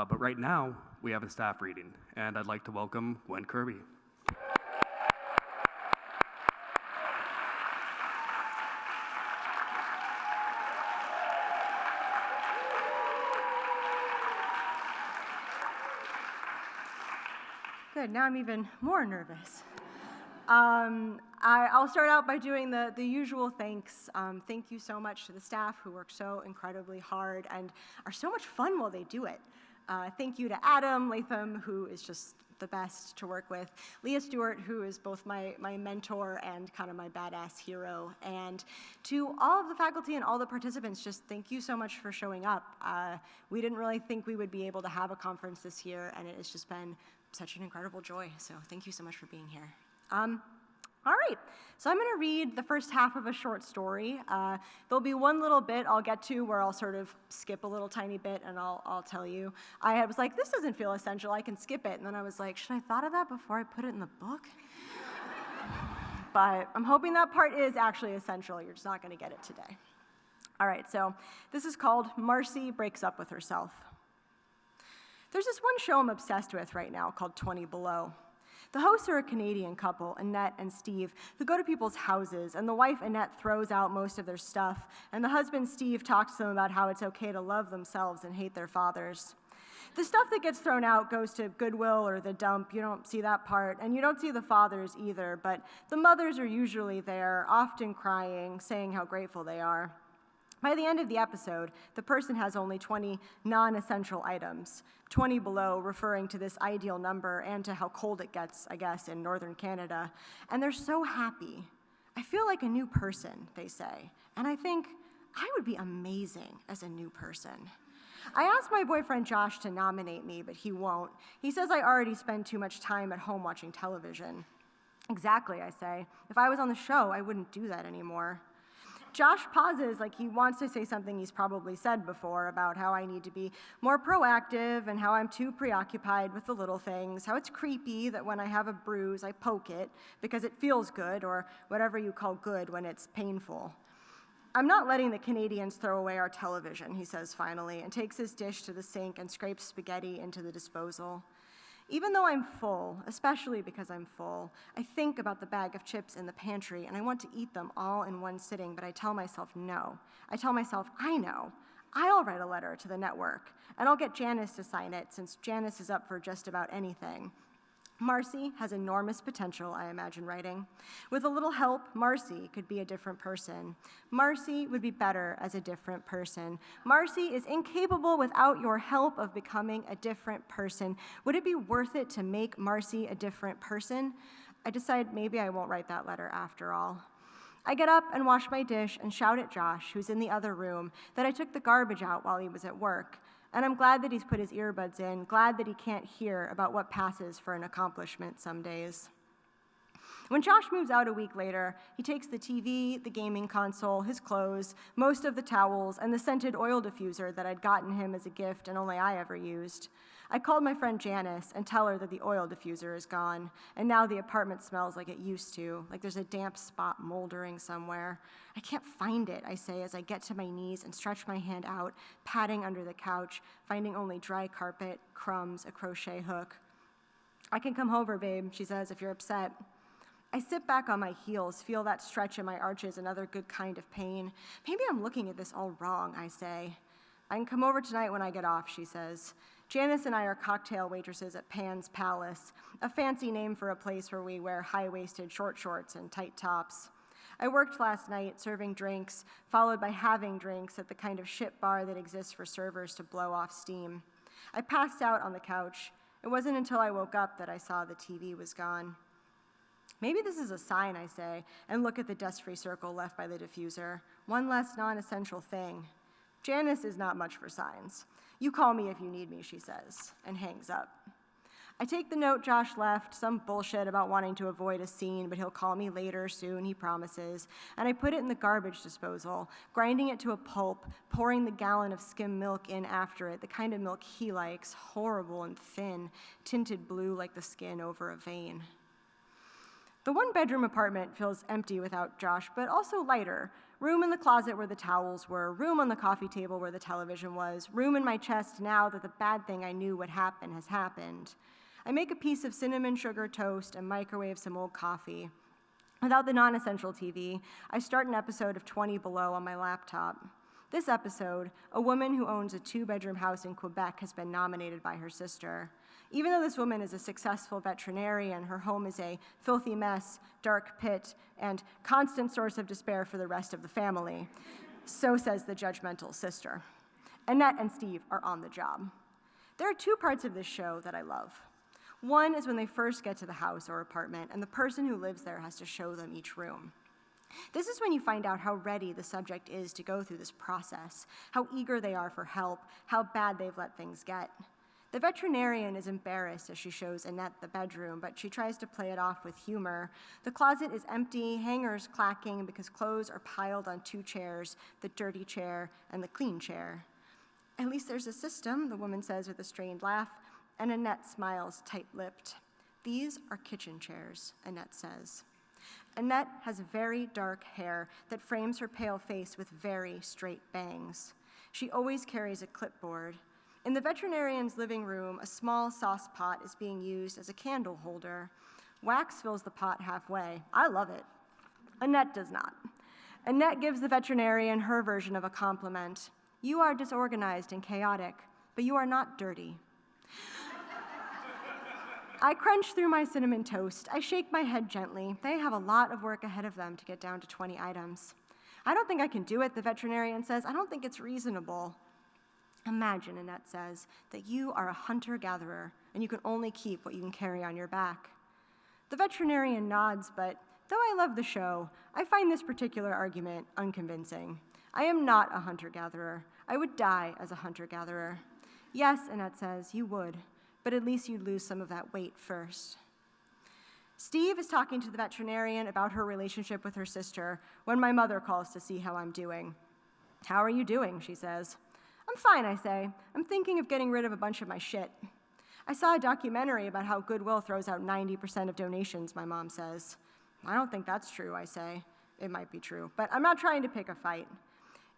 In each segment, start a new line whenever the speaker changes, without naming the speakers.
But right now, we have a staff reading, and I'd like to welcome Gwen Kirby.
Good, now I'm even more nervous. I'll start out by doing the usual thanks. Thank you so much to the staff who work so incredibly hard and are so much fun while they do it. Thank you to Adam, Latham, who is just the best to work with, Leah Stewart, who is both my mentor and kind of my badass hero, and to all of the faculty and all the participants, just thank you so much for showing up. We didn't really think we would be able to have a conference this year, and it has just been such an incredible joy, so thank you so much for being here. All right, so I'm gonna read the first half of a short story. There'll be one little bit I'll get to where I'll sort of skip a little tiny bit and I'll tell you. I was like, this doesn't feel essential, I can skip it. And then I was like, should I have thought of that before I put it in the book? But I'm hoping that part is actually essential. You're just not gonna get it today. All right, so this is called Marcy Breaks Up With Herself. There's this one show I'm obsessed with right now called 20 Below. The hosts are a Canadian couple, Annette and Steve, who go to people's houses, and the wife, Annette, throws out most of their stuff, and the husband, Steve, talks to them about how it's okay to love themselves and hate their fathers. The stuff that gets thrown out goes to Goodwill or the dump. You don't see that part, and you don't see the fathers either, but the mothers are usually there, often crying, saying how grateful they are. By the end of the episode, the person has only 20 non-essential items, 20 below referring to this ideal number and to how cold it gets, I guess, in northern Canada. And they're so happy. I feel like a new person, they say. And I think I would be amazing as a new person. I asked my boyfriend Josh to nominate me, but he won't. He says I already spend too much time at home watching television. Exactly, I say. If I was on the show, I wouldn't do that anymore. Josh pauses like he wants to say something he's probably said before about how I need to be more proactive and how I'm too preoccupied with the little things, how it's creepy that when I have a bruise, I poke it because it feels good, or whatever you call good when it's painful. I'm not letting the Canadians throw away our television, he says finally, and takes his dish to the sink and scrapes spaghetti into the disposal. Even though I'm full, especially because I'm full, I think about the bag of chips in the pantry and I want to eat them all in one sitting, but I tell myself no. I tell myself, I know. I'll write a letter to the network, and I'll get Janice to sign it since Janice is up for just about anything. Marcy has enormous potential, I imagine writing. With a little help, Marcy could be a different person. Marcy would be better as a different person. Marcy is incapable without your help of becoming a different person. Would it be worth it to make Marcy a different person? I decide maybe I won't write that letter after all. I get up and wash my dish and shout at Josh, who's in the other room, that I took the garbage out while he was at work. And I'm glad that he's put his earbuds in, glad that he can't hear about what passes for an accomplishment some days. When Josh moves out a week later, he takes the TV, the gaming console, his clothes, most of the towels, and the scented oil diffuser that I'd gotten him as a gift and only I ever used. I called my friend Janice and tell her that the oil diffuser is gone, and now the apartment smells like it used to, like there's a damp spot moldering somewhere. I can't find it, I say as I get to my knees and stretch my hand out, patting under the couch, finding only dry carpet, crumbs, a crochet hook. I can come over, babe, she says, if you're upset. I sit back on my heels, feel that stretch in my arches, another good kind of pain. Maybe I'm looking at this all wrong, I say. I can come over tonight when I get off, she says. Janice and I are cocktail waitresses at Pan's Palace, a fancy name for a place where we wear high-waisted short shorts and tight tops. I worked last night serving drinks, followed by having drinks at the kind of ship bar that exists for servers to blow off steam. I passed out on the couch. It wasn't until I woke up that I saw the TV was gone. Maybe this is a sign, I say, and look at the dust-free circle left by the diffuser. One less non-essential thing. Janice is not much for signs. You call me if you need me, she says, and hangs up. I take the note Josh left, some bullshit about wanting to avoid a scene, but he'll call me later soon, he promises, and I put it in the garbage disposal, grinding it to a pulp, pouring the gallon of skim milk in after it, the kind of milk he likes, horrible and thin, tinted blue like the skin over a vein. The one-bedroom apartment feels empty without Josh, but also lighter. Room in the closet where the towels were, room on the coffee table where the television was, room in my chest now that the bad thing I knew would happen has happened. I make a piece of cinnamon sugar toast and microwave some old coffee. Without the non-essential TV, I start an episode of 20 Below on my laptop. This episode, a woman who owns a 2-bedroom house in Quebec has been nominated by her sister. Even though this woman is a successful veterinarian, her home is a filthy mess, dark pit, and constant source of despair for the rest of the family. So says the judgmental sister. Annette and Steve are on the job. There are 2 parts of this show that I love. One is when they first get to the house or apartment, and the person who lives there has to show them each room. This is when you find out how ready the subject is to go through this process, how eager they are for help, how bad they've let things get. The veterinarian is embarrassed as she shows Annette the bedroom, but she tries to play it off with humor. The closet is empty, hangers clacking because clothes are piled on 2 chairs, the dirty chair and the clean chair. At least there's a system, the woman says with a strained laugh, and Annette smiles tight-lipped. These are kitchen chairs, Annette says. Annette has very dark hair that frames her pale face with very straight bangs. She always carries a clipboard. In the veterinarian's living room, a small sauce pot is being used as a candle holder. Wax fills the pot halfway. I love it. Annette does not. Annette gives the veterinarian her version of a compliment. You are disorganized and chaotic, but you are not dirty. I crunch through my cinnamon toast. I shake my head gently. They have a lot of work ahead of them to get down to 20 items. I don't think I can do it, the veterinarian says. I don't think it's reasonable. Imagine, Annette says, that you are a hunter-gatherer and you can only keep what you can carry on your back. The veterinarian nods, but though I love the show, I find this particular argument unconvincing. I am not a hunter-gatherer. I would die as a hunter-gatherer. Yes, Annette says, you would, but at least you'd lose some of that weight first. Steve is talking to the veterinarian about her relationship with her sister when my mother calls to see how I'm doing. How are you doing, she says. I'm fine, I say. I'm thinking of getting rid of a bunch of my shit. I saw a documentary about how Goodwill throws out 90% of donations, my mom says. I don't think that's true, I say. It might be true, but I'm not trying to pick a fight.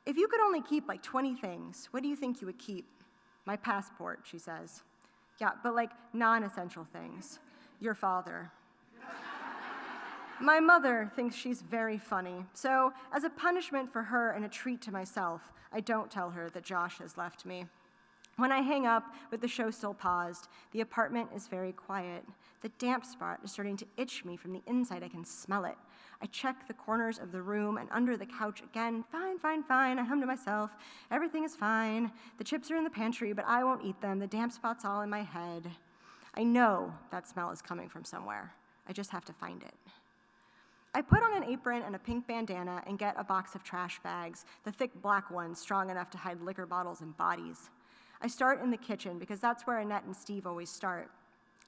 If you could only keep like 20 things, what do you think you would keep? My passport, she says. Yeah, but like non-essential things. Your father. My mother thinks she's very funny, so as a punishment for her and a treat to myself, I don't tell her that Josh has left me. When I hang up, with the show still paused, the apartment is very quiet. The damp spot is starting to itch me from the inside. I can smell it. I check the corners of the room and under the couch again. Fine, fine, fine, I hum to myself. Everything is fine. The chips are in the pantry, but I won't eat them. The damp spot's all in my head. I know that smell is coming from somewhere. I just have to find it. I put on an apron and a pink bandana and get a box of trash bags, the thick black ones strong enough to hide liquor bottles and bodies. I start in the kitchen because that's where Annette and Steve always start.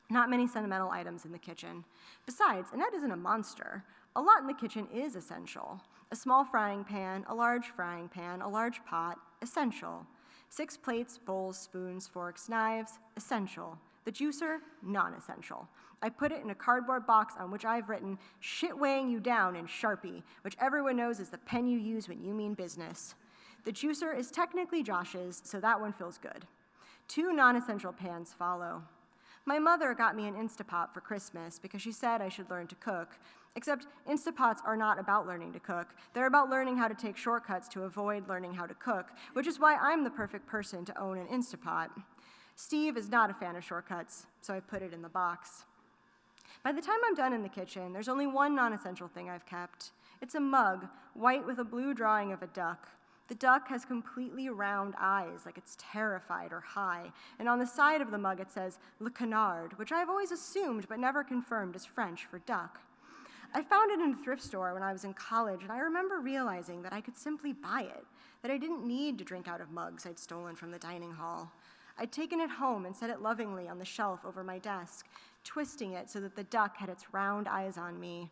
Not many sentimental items in the kitchen. Besides, Annette isn't a monster. A lot in the kitchen is essential. A small frying pan, a large frying pan, a large pot, essential. 6 plates, bowls, spoons, forks, knives, essential. The juicer, non-essential. I put it in a cardboard box on which I've written, shit weighing you down in Sharpie, which everyone knows is the pen you use when you mean business. The juicer is technically Josh's, so that one feels good. 2 non-essential pans follow. My mother got me an Instapot for Christmas because she said I should learn to cook, except Instapots are not about learning to cook. They're about learning how to take shortcuts to avoid learning how to cook, which is why I'm the perfect person to own an Instapot. Steve is not a fan of shortcuts, so I put it in the box. By the time I'm done in the kitchen, there's only one non-essential thing I've kept. It's a mug, white with a blue drawing of a duck. The duck has completely round eyes, like it's terrified or high, and on the side of the mug it says Le Canard, which I've always assumed but never confirmed is French for duck. I found it in a thrift store when I was in college, and I remember realizing that I could simply buy it, that I didn't need to drink out of mugs I'd stolen from the dining hall. I'd taken it home and set it lovingly on the shelf over my desk, twisting it so that the duck had its round eyes on me.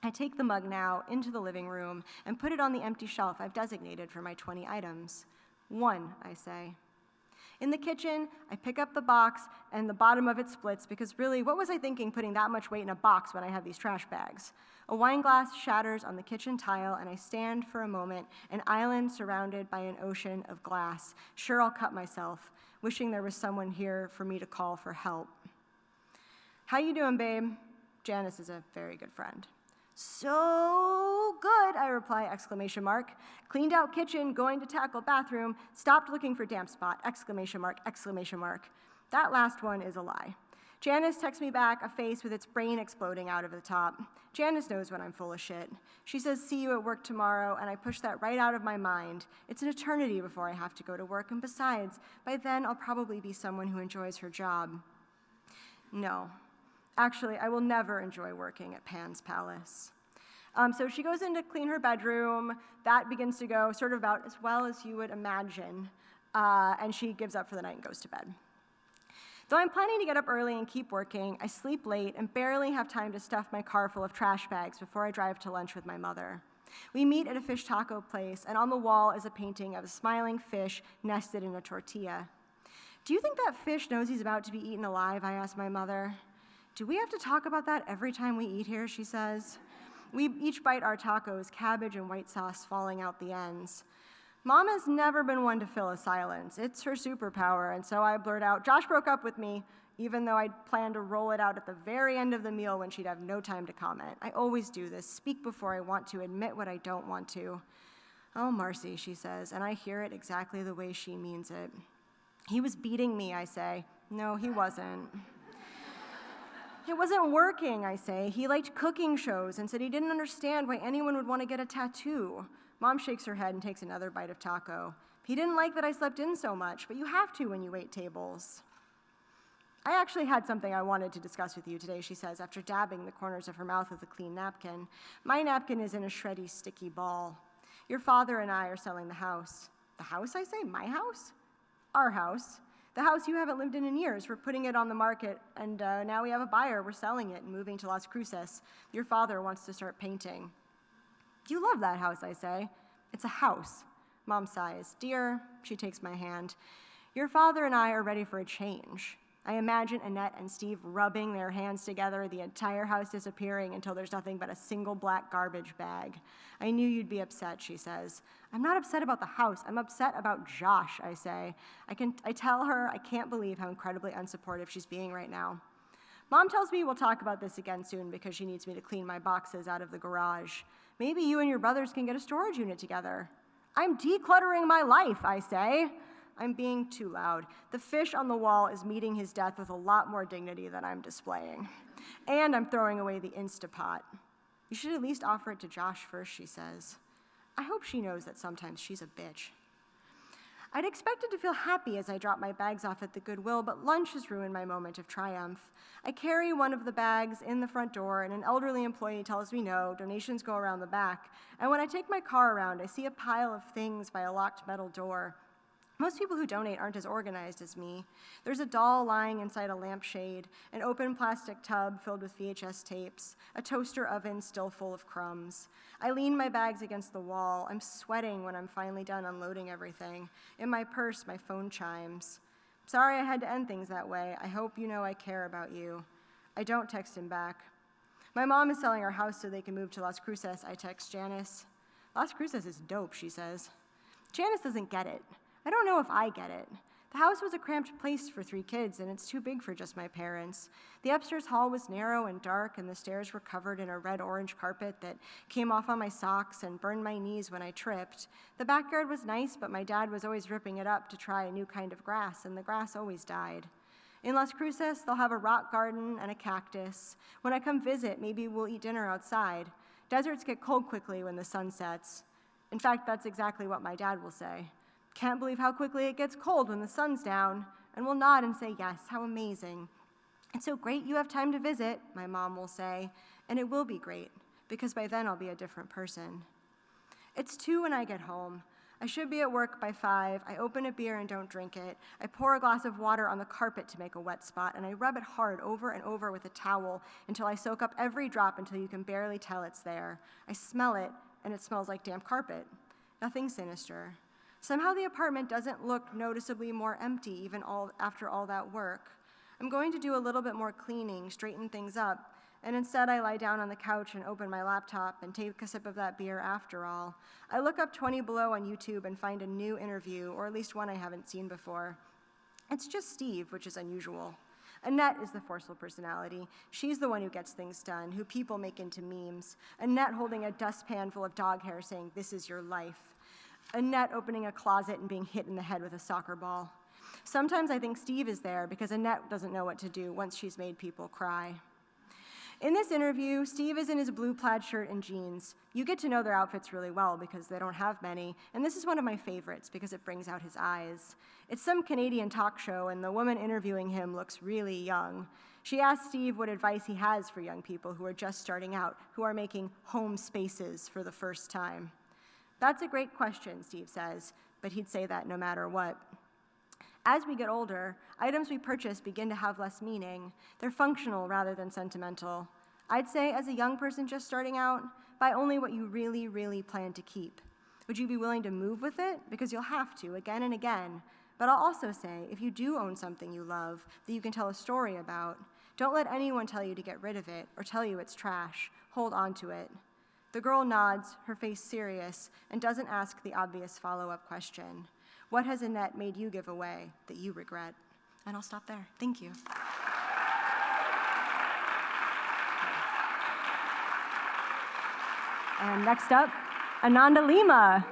I take the mug now into the living room and put it on the empty shelf I've designated for my 20 items. 1, I say. In the kitchen, I pick up the box, and the bottom of it splits, because really, what was I thinking putting that much weight in a box when I have these trash bags? A wine glass shatters on the kitchen tile, and I stand for a moment, an island surrounded by an ocean of glass. Sure, I'll cut myself, wishing there was someone here for me to call for help. How you doing, babe? Janice is a very good friend. So good, I reply, exclamation mark. Cleaned out kitchen, going to tackle bathroom, stopped looking for damp spot, exclamation mark, exclamation mark. That last one is a lie. Janice texts me back, a face with its brain exploding out of the top. Janice knows when I'm full of shit. She says, see you at work tomorrow, and I push that right out of my mind. It's an eternity before I have to go to work, and besides, by then I'll probably be someone who enjoys her job. No. Actually, I will never enjoy working at Pan's Palace. So she goes in to clean her bedroom. That begins to go sort of about as well as you would imagine, and she gives up for the night and goes to bed. Though I'm planning to get up early and keep working, I sleep late and barely have time to stuff my car full of trash bags before I drive to lunch with my mother. We meet at a fish taco place, and on the wall is a painting of a smiling fish nested in a tortilla. Do you think that fish knows he's about to be eaten alive? I ask my mother. Do we have to talk about that every time we eat here, she says. We each bite our tacos, cabbage and white sauce falling out the ends. Mom has never been one to fill a silence. It's her superpower, and so I blurt out, Josh broke up with me, even though I'd planned to roll it out at the very end of the meal when she'd have no time to comment. I always do this, speak before I want to, admit what I don't want to. Oh, Marcy, she says, and I hear it exactly the way she means it. He was beating me, I say. No, he wasn't. It wasn't working, I say. He liked cooking shows and said he didn't understand why anyone would want to get a tattoo. Mom shakes her head and takes another bite of taco. He didn't like that I slept in so much, but you have to when you wait tables. I actually had something I wanted to discuss with you today, she says, after dabbing the corners of her mouth with a clean napkin. My napkin is in a shreddy, sticky ball. Your father and I are selling the house. The house, I say? My house? Our house. The house you haven't lived in years. We're putting it on the market, and now we have a buyer. We're selling it and moving to Las Cruces. Your father wants to start painting. You love that house, I say. It's a house. Mom sighs. Dear, she takes my hand. Your father and I are ready for a change. I imagine Annette and Steve rubbing their hands together, the entire house disappearing until there's nothing but a single black garbage bag. I knew you'd be upset, she says. I'm not upset about the house. I'm upset about Josh, I say. I tell her I can't believe how incredibly unsupportive she's being right now. Mom tells me we'll talk about this again soon because she needs me to clean my boxes out of the garage. Maybe you and your brothers can get a storage unit together. I'm decluttering my life, I say. I'm being too loud. The fish on the wall is meeting his death with a lot more dignity than I'm displaying. And I'm throwing away the Instapot. You should at least offer it to Josh first, she says. I hope she knows that sometimes she's a bitch. I'd expected to feel happy as I drop my bags off at the Goodwill, but lunch has ruined my moment of triumph. I carry one of the bags in the front door, and an elderly employee tells me no, donations go around the back. And when I take my car around, I see a pile of things by a locked metal door. Most people who donate aren't as organized as me. There's a doll lying inside a lampshade, an open plastic tub filled with VHS tapes, a toaster oven still full of crumbs. I lean my bags against the wall. I'm sweating when I'm finally done unloading everything. In my purse, my phone chimes. Sorry I had to end things that way. I hope you know I care about you. I don't text him back. My mom is selling our house so they can move to Las Cruces, I text Janice. Las Cruces is dope, she says. Janice doesn't get it. I don't know if I get it. The house was a cramped place for 3 kids, and it's too big for just my parents. The upstairs hall was narrow and dark, and the stairs were covered in a red-orange carpet that came off on my socks and burned my knees when I tripped. The backyard was nice, but my dad was always ripping it up to try a new kind of grass, and the grass always died. In Las Cruces, they'll have a rock garden and a cactus. When I come visit, maybe we'll eat dinner outside. Deserts get cold quickly when the sun sets. In fact, that's exactly what my dad will say. Can't believe how quickly it gets cold when the sun's down, and we'll nod and say, yes, how amazing. It's so great you have time to visit, my mom will say, and it will be great, because by then I'll be a different person. It's 2 when I get home. I should be at work by 5. I open a beer and don't drink it. I pour a glass of water on the carpet to make a wet spot, and I rub it hard over and over with a towel until I soak up every drop until you can barely tell it's there. I smell it, and it smells like damp carpet. Nothing sinister. Somehow the apartment doesn't look noticeably more empty even after all that work. I'm going to do a little bit more cleaning, straighten things up, and instead I lie down on the couch and open my laptop and take a sip of that beer after all. I look up 20 Below on YouTube and find a new interview, or at least one I haven't seen before. It's just Steve, which is unusual. Annette is the forceful personality. She's the one who gets things done, who people make into memes. Annette holding a dustpan full of dog hair saying, "This is your life." Annette opening a closet and being hit in the head with a soccer ball. Sometimes I think Steve is there because Annette doesn't know what to do once she's made people cry. In this interview, Steve is in his blue plaid shirt and jeans. You get to know their outfits really well because they don't have many, and this is one of my favorites because it brings out his eyes. It's some Canadian talk show, and the woman interviewing him looks really young. She asks Steve what advice he has for young people who are just starting out, who are making home spaces for the first time. That's a great question, Steve says, but he'd say that no matter what. As we get older, items we purchase begin to have less meaning. They're functional rather than sentimental. I'd say, as a young person just starting out, buy only what you really, really plan to keep. Would you be willing to move with it? Because you'll have to, again and again. But I'll also say, if you do own something you love that you can tell a story about, don't let anyone tell you to get rid of it or tell you it's trash. Hold on to it. The girl nods, her face serious, and doesn't ask the obvious follow-up question. What has Annette made you give away that you regret? And I'll stop there. Thank you. And next up, Ananda Lima.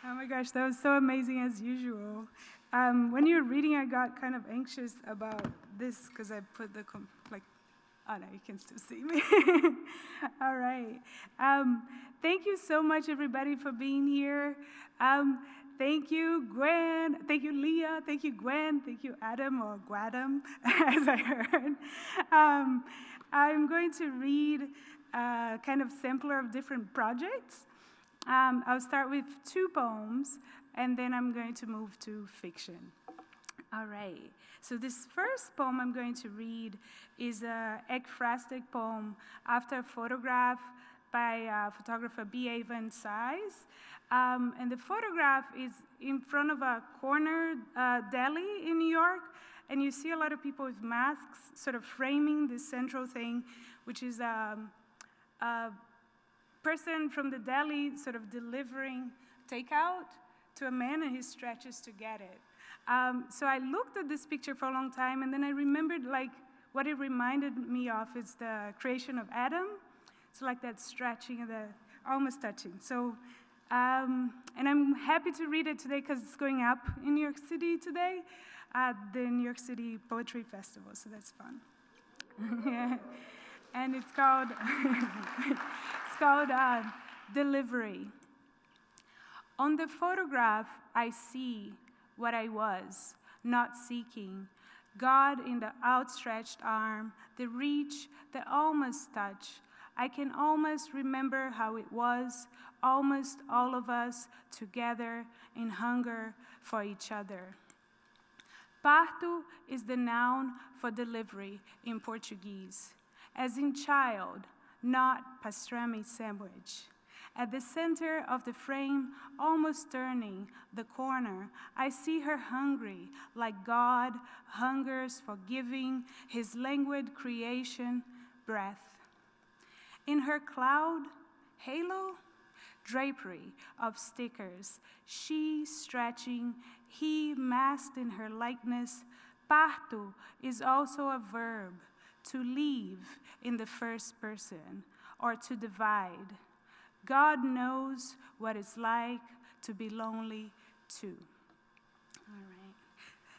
Oh my gosh, that was so amazing as usual. When you were reading, I got kind of anxious about this because I put the, oh no, you can still see me. All right. Thank you so much, everybody, for being here. Thank you, Gwen. Thank you, Leah. Thank you, Gwen. Thank you, Adam, or Guadam, as I heard. I'm going to read a kind of sampler of different projects. I'll start with 2 poems, and then I'm going to move to fiction. All right. So this first poem I'm going to read is an ekphrastic poem after a photograph by photographer B.A. Van Cise. And the photograph is in front of a corner deli in New York, and you see a lot of people with masks sort of framing this central thing, which is a person from the deli sort of delivering takeout to a man, and he stretches to get it. So I looked at this picture for a long time, and then I remembered what it reminded me of is the creation of Adam. So like that stretching and the almost touching. So, and I'm happy to read it today because it's going up in New York City today at the New York City Poetry Festival, so that's fun. Yeah. And it's called, Delivery. On the photograph, I see what I was, not seeking. God in the outstretched arm, the reach, the almost touch. I can almost remember how it was, almost all of us together in hunger for each other. Parto is the noun for delivery in Portuguese, as in child, not pastrami sandwich. At the center of the frame, almost turning the corner, I see her hungry, like God hungers for giving his languid creation breath. In her cloud, halo, drapery of stickers, she stretching, he masked in her likeness. Parto is also a verb, to leave in the first person, or to divide. God knows what it's like to be lonely too. All right.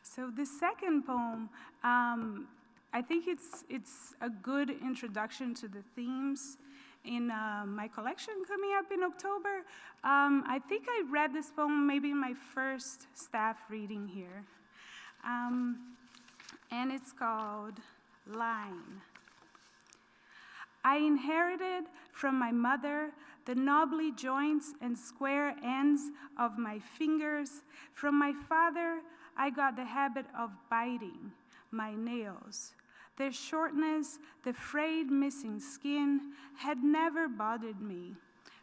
So the second poem, I think it's a good introduction to the themes in my collection coming up in October. I think I read this poem maybe in my first staff reading here. And it's called Line. I inherited from my mother the knobbly joints and square ends of my fingers. From my father, I got the habit of biting my nails. Their shortness, the frayed, missing skin had never bothered me.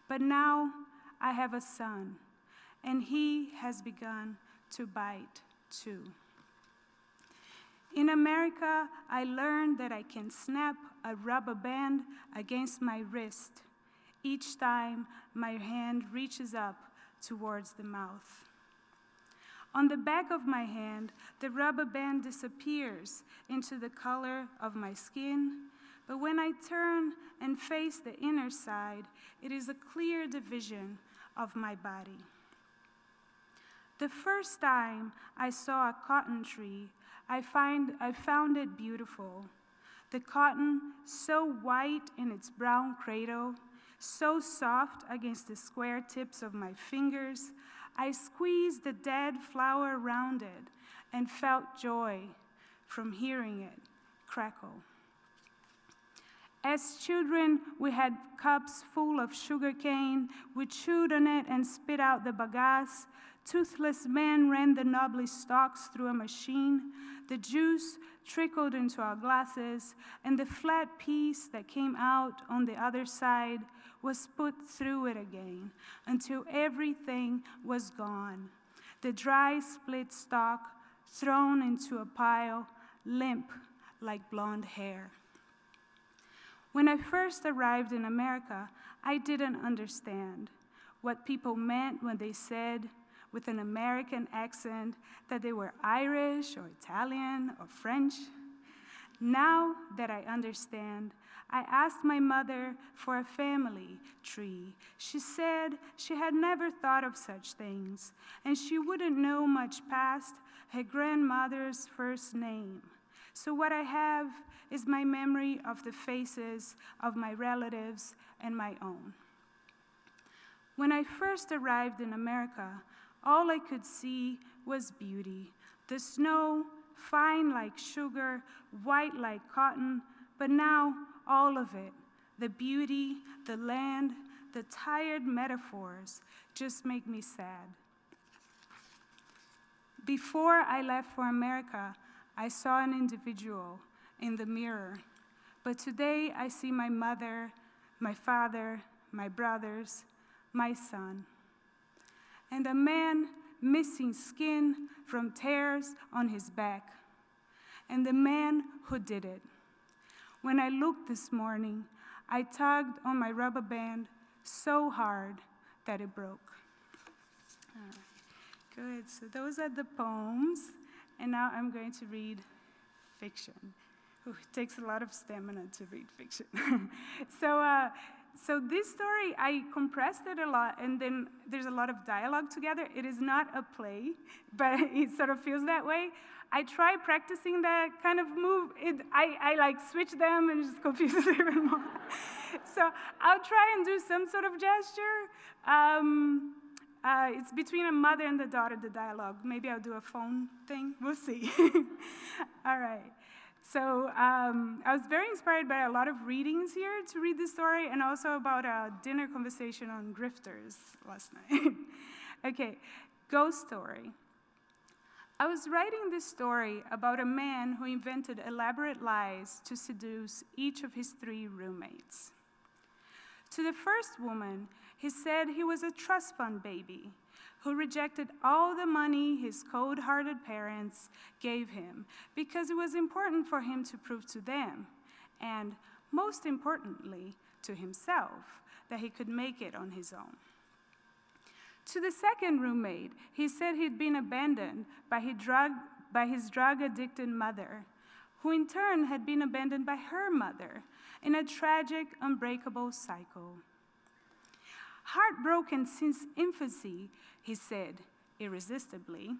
But now I have a son, and he has begun to bite too. In America, I learned that I can snap a rubber band against my wrist each time my hand reaches up towards the mouth. On the back of my hand, the rubber band disappears into the color of my skin, but when I turn and face the inner side, it is a clear division of my body. The first time I saw a cotton tree, I found it beautiful. The cotton, so white in its brown cradle, so soft against the square tips of my fingers, I squeezed the dead flower around it and felt joy from hearing it crackle. As children, we had cups full of sugar cane. We chewed on it and spit out the bagasse. Toothless men ran the knobbly stalks through a machine. The juice trickled into our glasses, and the flat piece that came out on the other side was put through it again until everything was gone. The dry split stalk thrown into a pile, limp like blonde hair. When I first arrived in America, I didn't understand what people meant when they said, with an American accent, that they were Irish or Italian or French. Now that I understand, I asked my mother for a family tree. She said she had never thought of such things, and she wouldn't know much past her grandmother's first name. So what I have is my memory of the faces of my relatives and my own. When I first arrived in America, all I could see was beauty. The snow, fine like sugar, white like cotton, but now all of it, the beauty, the land, the tired metaphors, just make me sad. Before I left for America, I saw an individual in the mirror, but today I see my mother, my father, my brothers, my son, and a man missing skin from tears on his back, and the man who did it. When I looked this morning, I tugged on my rubber band so hard that it broke. All right. Good, so those are the poems, and now I'm going to read fiction. Ooh, it takes a lot of stamina to read fiction. So this story, I compressed it a lot, and then there's a lot of dialogue together. It is not a play, but it sort of feels that way. I try practicing that kind of move. I like switch them and it just confuses even more. So I'll try and do some sort of gesture. It's between a mother and the daughter, the dialogue. Maybe I'll do a phone thing. We'll see. All right. So I was very inspired by a lot of readings here to read this story, and also about a dinner conversation on grifters last night. Okay, ghost story. I was writing this story about a man who invented elaborate lies to seduce each of his 3 roommates. To the first woman, he said he was a trust fund baby who rejected all the money his cold-hearted parents gave him because it was important for him to prove to them, and most importantly, to himself, that he could make it on his own. To the second roommate, he said he'd been abandoned by his drug-addicted mother, who in turn had been abandoned by her mother in a tragic, unbreakable cycle. Heartbroken since infancy, he said, irresistibly,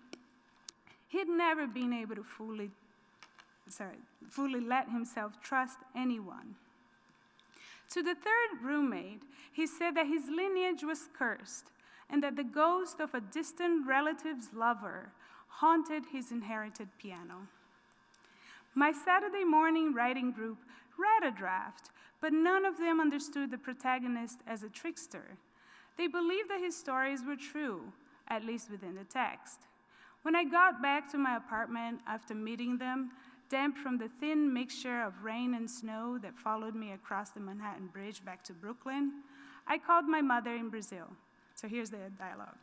he'd never been able to fully let himself trust anyone. To the third roommate, he said that his lineage was cursed and that the ghost of a distant relative's lover haunted his inherited piano. My Saturday morning writing group read a draft, but none of them understood the protagonist as a trickster. They believed that his stories were true, at least within the text. When I got back to my apartment after meeting them, damp from the thin mixture of rain and snow that followed me across the Manhattan Bridge back to Brooklyn, I called my mother in Brazil. So here's the dialogue.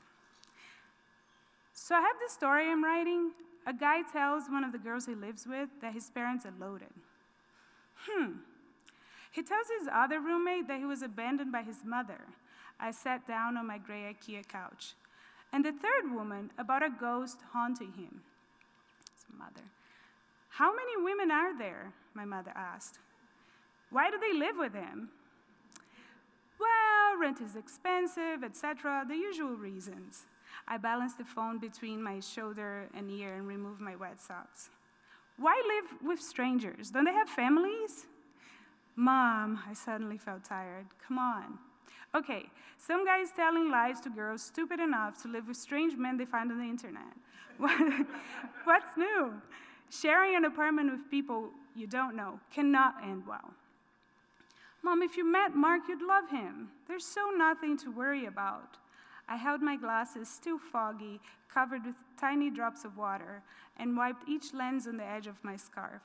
So I have this story I'm writing. A guy tells one of the girls he lives with that his parents are loaded. He tells his other roommate that he was abandoned by his mother. I sat down on my gray IKEA couch. And the third woman about a ghost haunting him. His mother. How many women are there? My mother asked. Why do they live with him? Well, rent is expensive, etc., the usual reasons. I balanced the phone between my shoulder and ear and removed my wet socks. Why live with strangers? Don't they have families? Mom, I suddenly felt tired. Come on. Okay, some guys telling lies to girls stupid enough to live with strange men they find on the internet. What's new? Sharing an apartment with people you don't know cannot end well. Mom, if you met Mark, you'd love him. There's so nothing to worry about. I held my glasses, still foggy, covered with tiny drops of water, and wiped each lens on the edge of my scarf.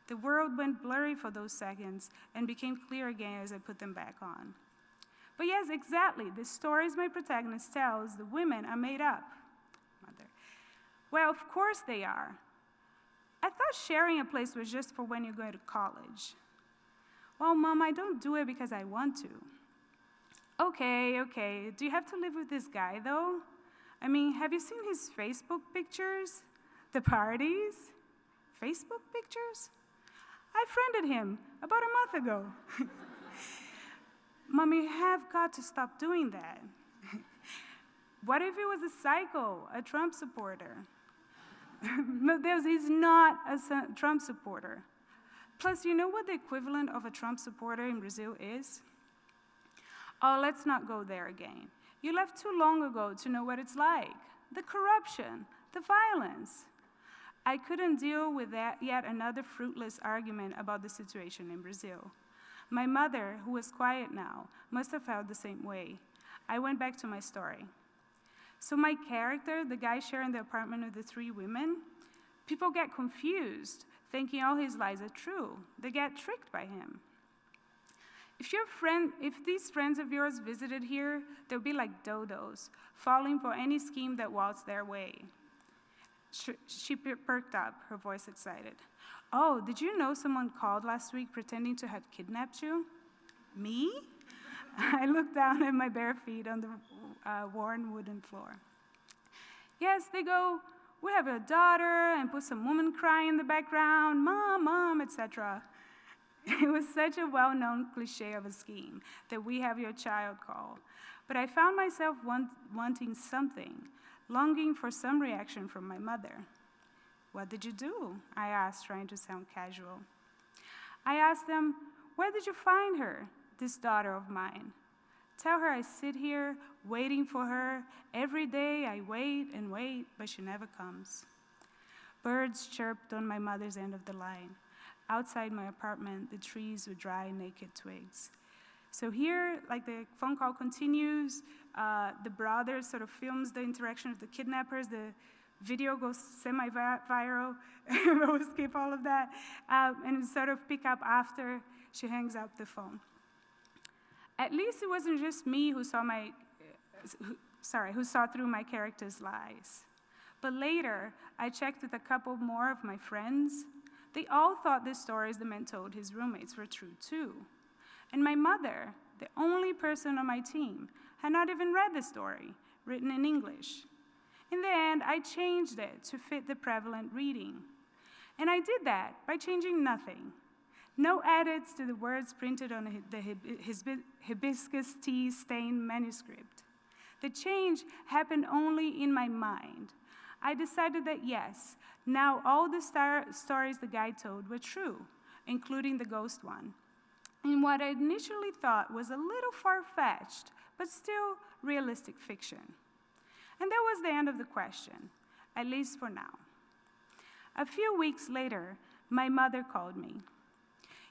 The world went blurry for those seconds and became clear again as I put them back on. But yes, exactly, the stories my protagonist tells, the women are made up. Mother. Well, of course they are. I thought sharing a place was just for when you're going to college. Well, Mom, I don't do it because I want to. Okay. Do you have to live with this guy, though? I mean, have you seen his Facebook pictures? The parties? Facebook pictures? I friended him about a month ago. Mom, you have got to stop doing that. What if he was a psycho, a Trump supporter? He's not a Trump supporter. Plus, you know what the equivalent of a Trump supporter in Brazil is? Oh, let's not go there again. You left too long ago to know what it's like. The corruption, the violence. I couldn't deal with that yet another fruitless argument about the situation in Brazil. My mother, who was quiet now, must have felt the same way. I went back to my story. So my character, the guy sharing the apartment with the three women, people get confused, thinking all his lies are true. They get tricked by him. If these friends of yours visited here, they'll be like dodos, falling for any scheme that waltzed their way. She perked up, her voice excited. Oh, did you know someone called last week pretending to have kidnapped you? Me? I looked down at my bare feet on the worn wooden floor. Yes, they go, we have a daughter, and put some woman crying in the background, mom, etc. It was such a well-known cliche of a scheme that we have your child call. But I found myself wanting something, longing for some reaction from my mother. What did you do? I asked, trying to sound casual. I asked them, where did you find her, this daughter of mine? Tell her I sit here waiting for her. Every day I wait and wait, but she never comes. Birds chirped on my mother's end of the line. Outside my apartment, the trees were dry, naked twigs. So here, like the phone call continues, the brother sort of films the interaction with the kidnappers. The video goes semi-viral. We'll skip all of that. And we sort of pick up after she hangs up the phone. At least it wasn't just me who saw through my character's lies. But later, I checked with a couple more of my friends. They all thought the stories the man told his roommates were true too. And my mother, the only person on my team, had not even read the story, written in English. In the end, I changed it to fit the prevalent reading. And I did that by changing nothing. No edits to the words printed on the hibiscus tea stained manuscript. The change happened only in my mind. I decided that yes, now all the stories the guy told were true, including the ghost one, in what I initially thought was a little far-fetched, but still realistic fiction. And that was the end of the question, at least for now. A few weeks later, my mother called me.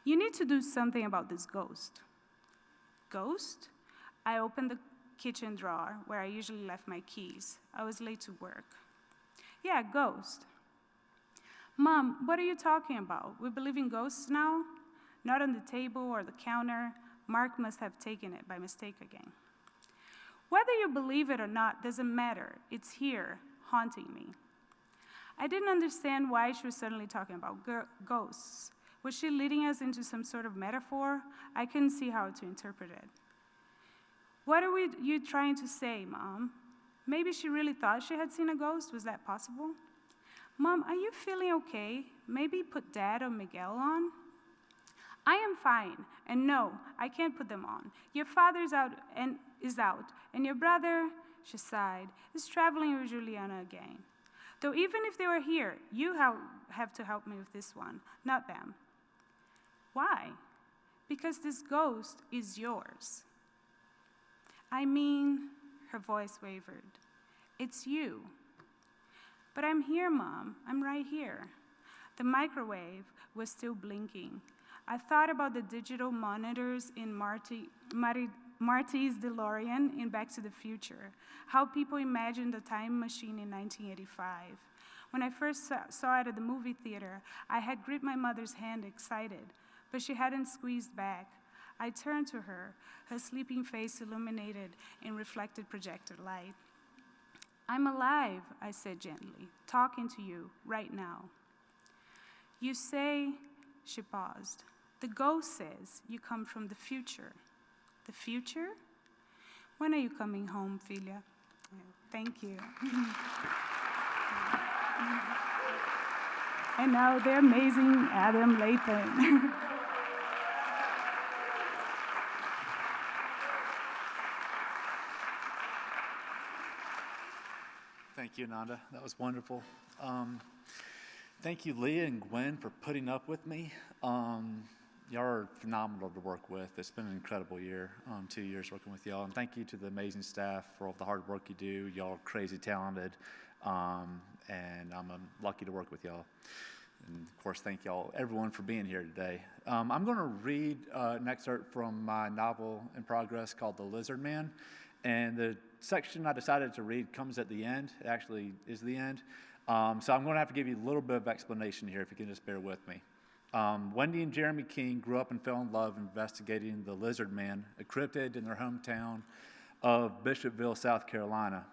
You need to do something about this ghost. Ghost? I opened the kitchen drawer where I usually left my keys. I was late to work. Yeah, ghost. Mom, what are you talking about? We believe in ghosts now? Not on the table or the counter. Mark must have taken it by mistake again. Whether you believe it or not doesn't matter. It's here, haunting me. I didn't understand why she was suddenly talking about ghosts. Was she leading us into some sort of metaphor? I couldn't see how to interpret it. What are you trying to say, Mom? Maybe she really thought she had seen a ghost? Was that possible? Mom, are you feeling okay? Maybe put Dad or Miguel on? I am fine, and no, I can't put them on. Your father's out, and your brother, she sighed, is traveling with Juliana again. Though even if they were here, you have to help me with this one, not them. Why? Because this ghost is yours. I mean, her voice wavered. It's you. But I'm here, Mom. I'm right here. The microwave was still blinking. I thought about the digital monitors in Marty's DeLorean in Back to the Future, how people imagined a time machine in 1985. When I first saw it at the movie theater, I had gripped my mother's hand excited, but she hadn't squeezed back. I turned to her, her sleeping face illuminated in reflected projector light. I'm alive, I said gently, talking to you right now. You say, she paused, the ghost says you come from the future. The future? When are you coming home, Filia? Thank you. And now the amazing Adam Latham.
Thank you, Ananda. That was wonderful. Thank you, Leah and Gwen, for putting up with me. Y'all are phenomenal to work with. It's been an incredible year, 2 years working with y'all. And thank you to the amazing staff for all the hard work you do. Y'all are crazy talented, and I'm lucky to work with y'all. And of course, thank y'all, everyone, for being here today. I'm going to read an excerpt from my novel in progress called The Lizard Man. And the section I decided to read comes at the end. It actually is the end. So I'm going to have to give you a little bit of explanation here, if you can just bear with me. Wendy and Jeremy King grew up and fell in love investigating the Lizard Man, a cryptid in their hometown of Bishopville, South Carolina.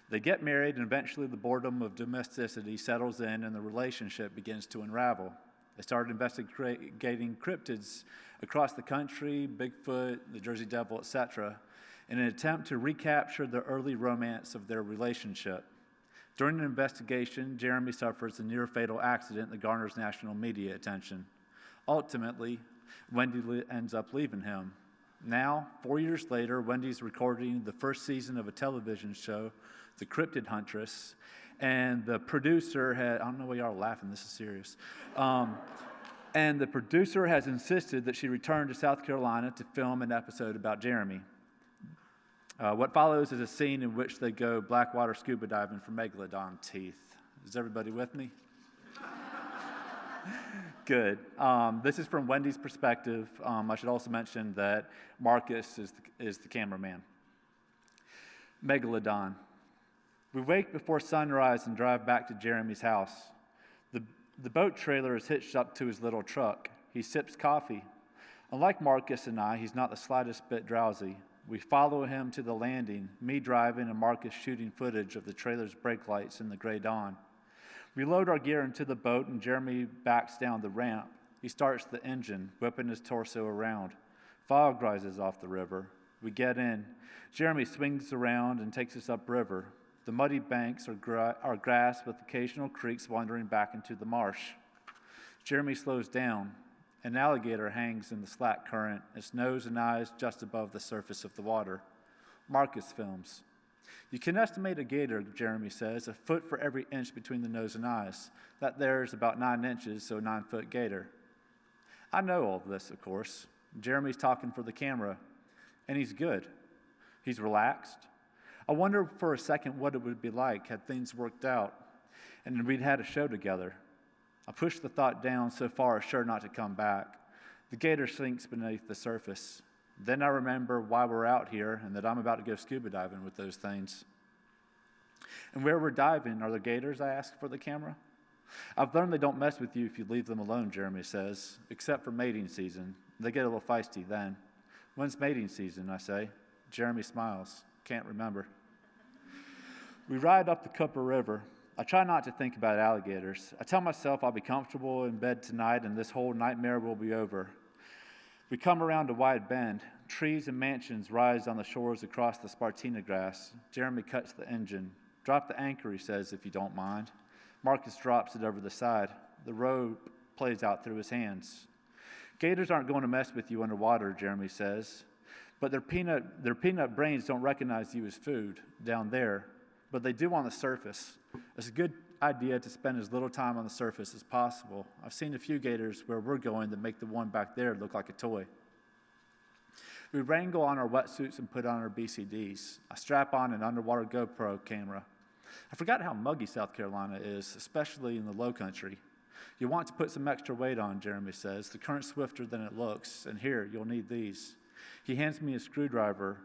They get married, and eventually the boredom of domesticity settles in, and the relationship begins to unravel. They started investigating cryptids across the country, Bigfoot, the Jersey Devil, etc., in an attempt to recapture the early romance of their relationship. During the investigation, Jeremy suffers a near-fatal accident that garners national media attention. Ultimately, Wendy ends up leaving him. Now, 4 years later, Wendy's recording the first season of a television show, The Cryptid Huntress, and the producer I don't know why y'all are laughing, this is serious. And the producer has insisted that she return to South Carolina to film an episode about Jeremy. What follows is a scene in which they go blackwater scuba diving for megalodon teeth. Is everybody with me? Good. This is from Wendy's perspective. I should also mention that Marcus is the cameraman. Megalodon. We wake before sunrise and drive back to Jeremy's house. The boat trailer is hitched up to his little truck. He sips coffee. Unlike Marcus and I, he's not the slightest bit drowsy. We follow him to the landing, me driving and Marcus shooting footage of the trailer's brake lights in the gray dawn. We load our gear into the boat and Jeremy backs down the ramp. He starts the engine, whipping his torso around. Fog rises off the river. We get in. Jeremy swings around and takes us upriver. The muddy banks are grass with occasional creeks wandering back into the marsh. Jeremy slows down. An alligator hangs in the slack current, its nose and eyes just above the surface of the water. Marcus films. You can estimate a gator, Jeremy says, a foot for every inch between the nose and eyes. That there is about 9 inches, so a 9-foot gator. I know all of this, of course. Jeremy's talking for the camera, and he's good. He's relaxed. I wonder for a second what it would be like had things worked out, and we'd had a show together. I push the thought down so far as sure not to come back. The gator sinks beneath the surface. Then I remember why we're out here and that I'm about to go scuba diving with those things. And where we're diving, are there gators, I ask for the camera? I've learned they don't mess with you if you leave them alone, Jeremy says, except for mating season. They get a little feisty then. When's mating season, I say. Jeremy smiles. Can't remember. We ride up the Cooper River. I try not to think about alligators. I tell myself I'll be comfortable in bed tonight and this whole nightmare will be over. We come around a wide bend. Trees and mansions rise on the shores across the Spartina grass. Jeremy cuts the engine. Drop the anchor, he says, if you don't mind. Marcus drops it over the side. The rope plays out through his hands. Gators aren't going to mess with you underwater, Jeremy says. But their peanut brains don't recognize you as food down there. But they do on the surface. It's a good idea to spend as little time on the surface as possible. I've seen a few gators where we're going that make the one back there look like a toy. We wrangle on our wetsuits and put on our BCDs. I strap on an underwater GoPro camera. I forgot how muggy South Carolina is, especially in the low country. You want to put some extra weight on, Jeremy says. The current's swifter than it looks, and here, you'll need these. He hands me a screwdriver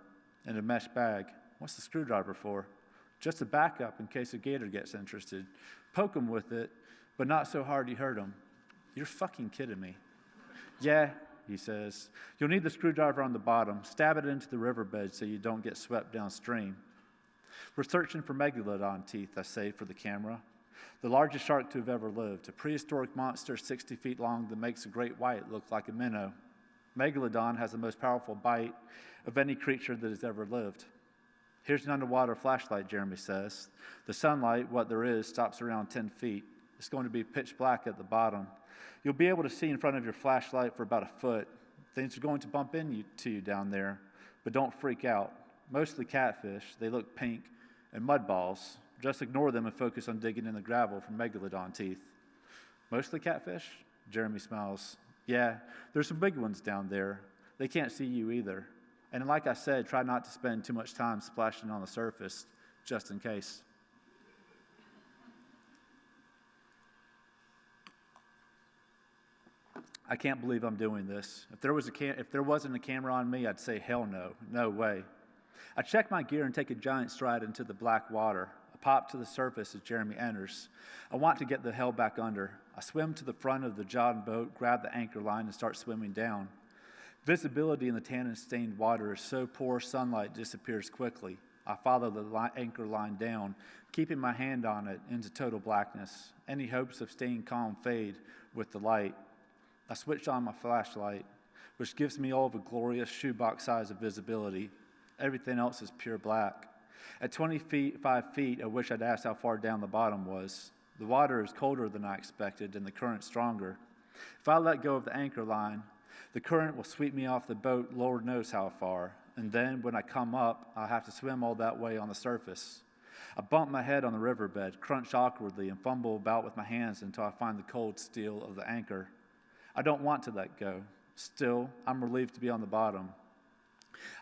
and a mesh bag. What's the screwdriver for? Just a backup in case a gator gets interested. Poke him with it, but not so hard you hurt him. You're fucking kidding me. Yeah, he says. You'll need the screwdriver on the bottom. Stab it into the riverbed so you don't get swept downstream. We're searching for megalodon teeth, I say, for the camera. The largest shark to have ever lived, a prehistoric monster 60 feet long that makes a great white look like a minnow. Megalodon has the most powerful bite of any creature that has ever lived. Here's an underwater flashlight, Jeremy says. The sunlight, what there is, stops around 10 feet. It's going to be pitch black at the bottom. You'll be able to see in front of your flashlight for about a foot. Things are going to bump into you down there, but don't freak out. Mostly catfish. They look pink, and mud balls. Just ignore them and focus on digging in the gravel for megalodon teeth. Mostly catfish? Jeremy smiles. Yeah, there's some big ones down there. They can't see you either. And like I said, try not to spend too much time splashing on the surface, just in case. I can't believe I'm doing this. If there wasn't a camera on me, I'd say hell no, no way. I check my gear and take a giant stride into the black water. I pop to the surface as Jeremy enters. I want to get the hell back under. I swim to the front of the John boat, grab the anchor line, and start swimming down. Visibility in the tannin-stained water is so poor sunlight disappears quickly. I follow the anchor line down, keeping my hand on it into total blackness. Any hopes of staying calm fade with the light. I switch on my flashlight, which gives me all of a glorious shoebox size of visibility. Everything else is pure black. At 5 feet, I wish I'd asked how far down the bottom was. The water is colder than I expected and the current stronger. If I let go of the anchor line, the current will sweep me off the boat, Lord knows how far. And then when I come up, I'll have to swim all that way on the surface. I bump my head on the riverbed, crunch awkwardly, and fumble about with my hands until I find the cold steel of the anchor. I don't want to let go. Still, I'm relieved to be on the bottom.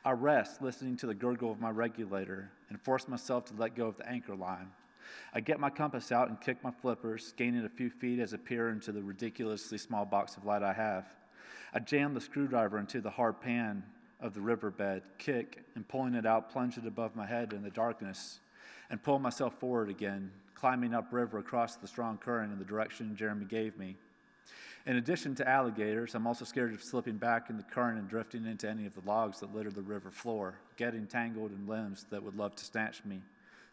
I rest, listening to the gurgle of my regulator, and force myself to let go of the anchor line. I get my compass out and kick my flippers, gaining a few feet as I peer into the ridiculously small box of light I have. I jam the screwdriver into the hard pan of the riverbed, kick, and pulling it out, plunge it above my head in the darkness, and pull myself forward again, climbing upriver across the strong current in the direction Jeremy gave me. In addition to alligators, I'm also scared of slipping back in the current and drifting into any of the logs that litter the river floor, getting tangled in limbs that would love to snatch me.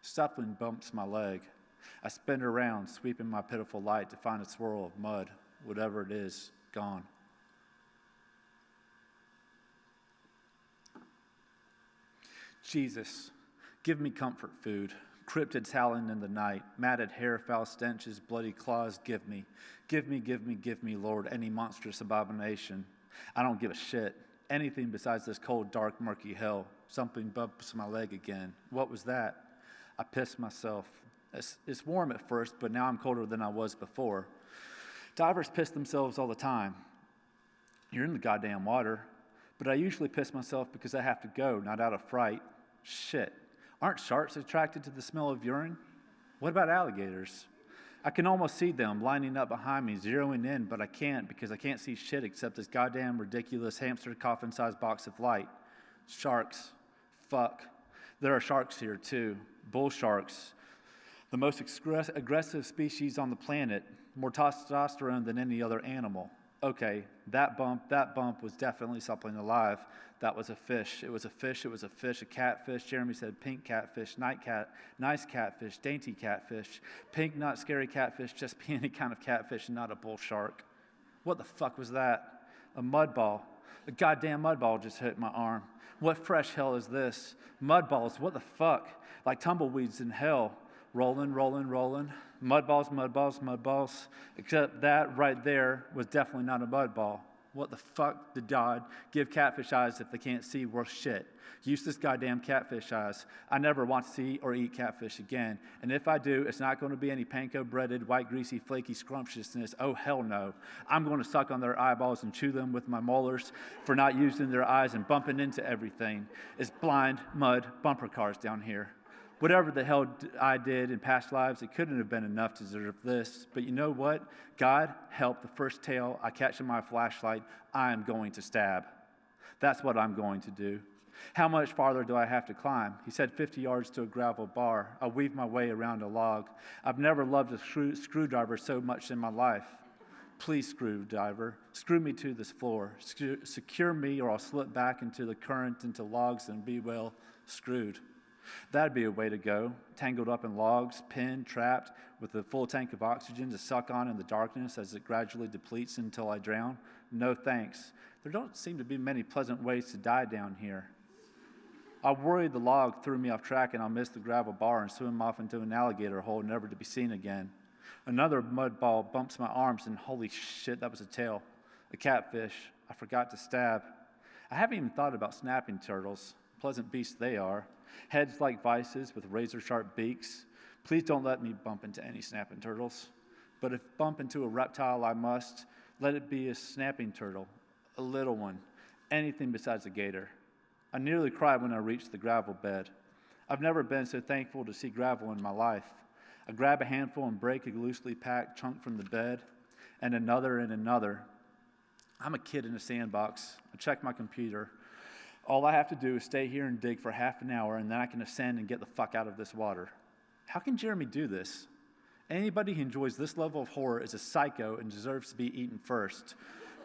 Something bumps my leg. I spin around, sweeping my pitiful light to find a swirl of mud, whatever it is, gone. Jesus, give me comfort food. Cryptids howling in the night, matted hair, foul stenches, bloody claws, give me, Lord, any monstrous abomination. I don't give a shit. Anything besides this cold, dark, murky hell. Something bumps my leg again. What was that? I pissed myself. It's warm at first, but now I'm colder than I was before. Divers piss themselves all the time. You're in the goddamn water. But I usually piss myself because I have to go, not out of fright. Shit. Aren't sharks attracted to the smell of urine? What about alligators? I can almost see them lining up behind me, zeroing in, but I can't because I can't see shit except this goddamn ridiculous hamster coffin-sized box of light. Sharks. Fuck. There are sharks here, too. Bull sharks. The most aggressive species on the planet, more testosterone than any other animal. Okay, that bump was definitely something alive. That was a fish. It was a fish, a catfish. Jeremy said pink catfish, nice catfish, dainty catfish. Pink, not scary catfish, just be any kind of catfish and not a bull shark. What the fuck was that? A mud ball. A goddamn mud ball just hit my arm. What fresh hell is this? Mud balls, what the fuck? Like tumbleweeds in hell. Rolling. Mud balls. Except that right there was definitely not a mud ball. What the fuck did God give catfish eyes if they can't see worth shit? Useless goddamn catfish eyes. I never want to see or eat catfish again. And if I do, it's not going to be any panko breaded, white, greasy, flaky scrumptiousness. Oh, hell no. I'm going to suck on their eyeballs and chew them with my molars for not using their eyes and bumping into everything. It's blind, mud, bumper cars down here. Whatever the hell I did in past lives, it couldn't have been enough to deserve this. But you know what? God help the first tail I catch in my flashlight, I am going to stab. That's what I'm going to do. How much farther do I have to climb? He said 50 yards to a gravel bar. I'll weave my way around a log. I've never loved a screwdriver so much in my life. Please, screwdriver, screw me to this floor. Secure me or I'll slip back into the current, into logs, and be, well, screwed. That'd be a way to go, tangled up in logs, pinned, trapped, with a full tank of oxygen to suck on in the darkness as it gradually depletes until I drown. No thanks. There don't seem to be many pleasant ways to die down here. I worry the log threw me off track and I'll miss the gravel bar and swim off into an alligator hole never to be seen again. Another mud ball bumps my arms and holy shit, that was a tail. A catfish. I forgot to stab. I haven't even thought about snapping turtles. Pleasant beasts they are. Heads like vices with razor-sharp beaks. Please don't let me bump into any snapping turtles. But if bump into a reptile I must, let it be a snapping turtle, a little one, anything besides a gator. I nearly cried when I reached the gravel bed. I've never been so thankful to see gravel in my life. I grab a handful and break a loosely packed chunk from the bed, and another and another. I'm a kid in a sandbox. I check my computer. All I have to do is stay here and dig for half an hour, and then I can ascend and get the fuck out of this water. How can Jeremy do this? Anybody who enjoys this level of horror is a psycho and deserves to be eaten first,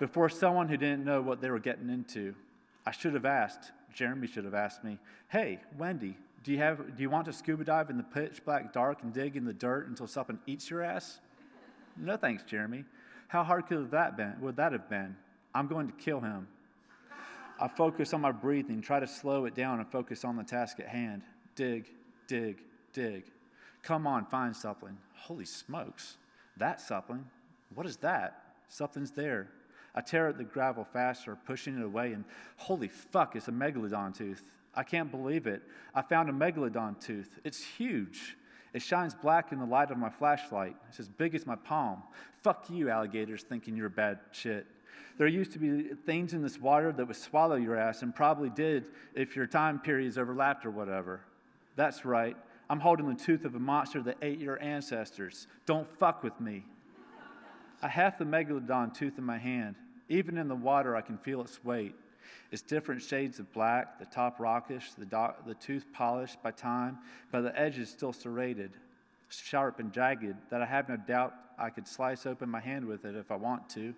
before someone who didn't know what they were getting into. I should have asked. Jeremy should have asked me, hey, Wendy, do you want to scuba dive in the pitch black dark and dig in the dirt until something eats your ass? No thanks, Jeremy. How hard would that have been? I'm going to kill him. I focus on my breathing, try to slow it down and focus on the task at hand. Dig. Come on, find something. Holy smokes, that's something. What is that? Something's there. I tear at the gravel faster, pushing it away, and holy fuck, it's a megalodon tooth. I can't believe it. I found a megalodon tooth. It's huge. It shines black in the light of my flashlight. It's as big as my palm. Fuck you, alligators, thinking you're bad shit. There used to be things in this water that would swallow your ass, and probably did if your time periods overlapped or whatever. That's right. I'm holding the tooth of a monster that ate your ancestors. Don't fuck with me. I have the megalodon tooth in my hand. Even in the water, I can feel its weight. It's different shades of black, the top rockish, the tooth polished by time, but the edges still serrated, sharp and jagged, that I have no doubt I could slice open my hand with it if I want to.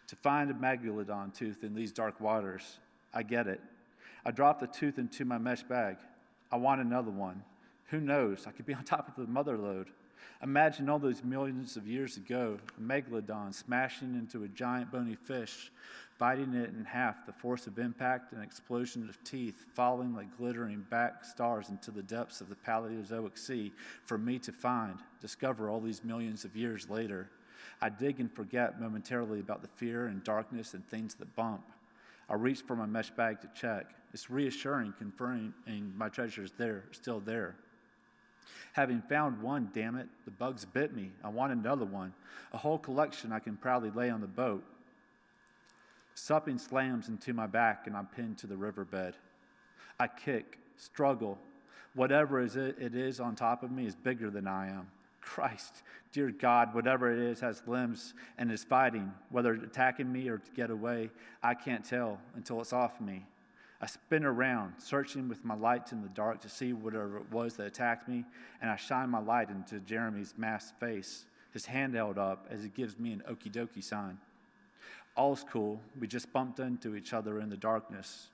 To find a megalodon tooth in these dark waters, I get it. I drop the tooth into my mesh bag. I want another one. Who knows? I could be on top of the mother lode. Imagine all those millions of years ago, a megalodon smashing into a giant bony fish, biting it in half, the force of impact and explosion of teeth falling like glittering back stars into the depths of the Paleozoic Sea for me to find, discover all these millions of years later. I dig and forget momentarily about the fear and darkness and things that bump. I reach for my mesh bag to check. It's reassuring, confirming my treasure is there, still there. Having found one, damn it, the bugs bit me. I want another one. A whole collection I can proudly lay on the boat. Something slams into my back and I'm pinned to the riverbed. I kick, struggle. Whatever it is on top of me is bigger than I am. Christ, dear God, whatever it is has limbs and is fighting, whether attacking me or to get away, I can't tell until it's off me. I spin around, searching with my lights in the dark to see whatever it was that attacked me, and I shine my light into Jeremy's masked face, his hand held up as he gives me an okie dokie sign. All's cool. We just bumped into each other in the darkness.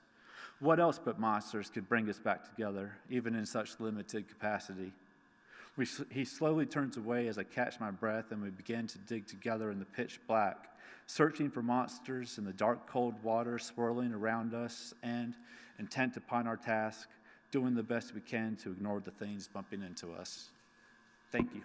What else but monsters could bring us back together, even in such limited capacity? He slowly turns away as I catch my breath, and we begin to dig together in the pitch black, searching for monsters in the dark, cold water swirling around us, and, intent upon our task, doing the best we can to ignore the things bumping into us. Thank you.